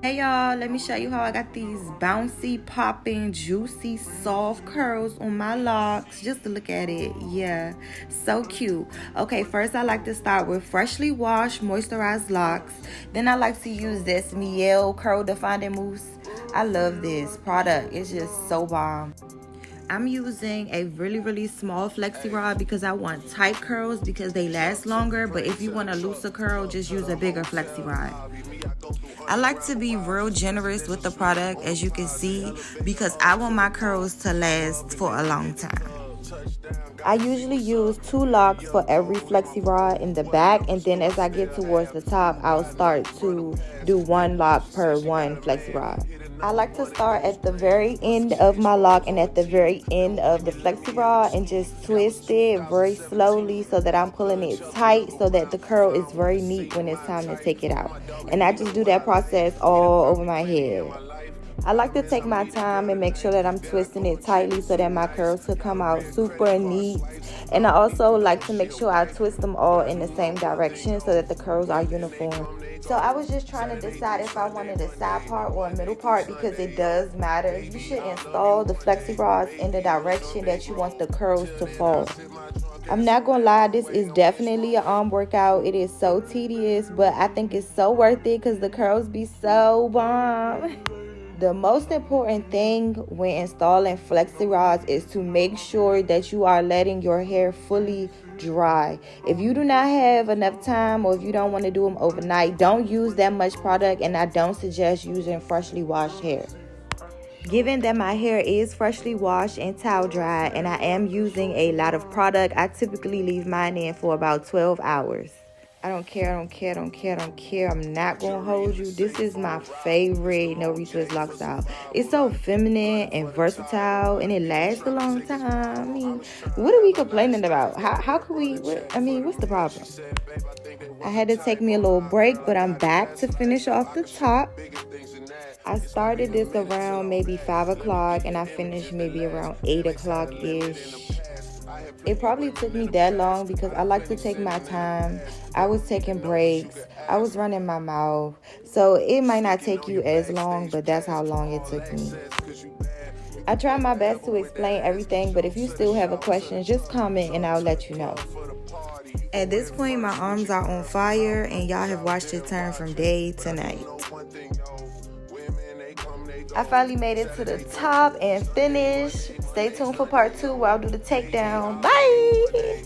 Hey y'all, let me show you how I got these bouncy, popping, juicy, soft curls on my locks. Just to look at it, yeah, so cute. Okay, first I like to start with freshly washed, moisturized locks. Then I like to use this Miel Curl Defining Mousse. I love this product, it's just so bomb. I'm using a really small flexi rod because I want tight curls because they last longer. But if you want a looser curl, just use a bigger flexi rod. I like to be real generous with the product, as you can see, because I want my curls to last for a long time. I usually use 2 locks for every flexi rod in the back, and then as I get towards the top, I'll start to do 1 lock per one flexi rod. I like to start at the very end of my lock and at the very end of the flexi rod and just twist it very slowly so that I'm pulling it tight so that the curl is very neat when it's time to take it out. And I just do that process all over my head. I like to take my time and make sure that I'm twisting it tightly so that my curls will come out super neat. And I also like to make sure I twist them all in the same direction so that the curls are uniform. So I was just trying to decide if I wanted a side part or a middle part because it does matter. You should install the flexi rods in the direction that you want the curls to fall. I'm not gonna lie, this is definitely an arm workout. It is so tedious, but I think it's so worth it because the curls be so bomb. The most important thing when installing flexi rods is to make sure that you are letting your hair fully dry. If you do not have enough time or if you don't want to do them overnight, don't use that much product, and I don't suggest using freshly washed hair. Given that my hair is freshly washed and towel dry and I am using a lot of product, I typically leave mine in for about 12 hours. I don't care. I'm not gonna hold you. This is my favorite no retwist lock style. It's so feminine and versatile, and it lasts a long time. I mean, what are we complaining about? How could we? What's the problem? I had to take me a little break, but I'm back to finish off the top. I started this around maybe 5 o'clock, and I finished maybe around 8 o'clock ish. It probably took me that long because I like to take my time. I was taking breaks. I was running my mouth. So it might not take you as long, but that's how long it took me. I try my best to explain everything, but if you still have a question, just comment and I'll let you know. At this point, my arms are on fire and y'all have watched it turn from day to night. I finally made it to the top and finished. Stay tuned for part 2 where I'll do the takedown. Bye!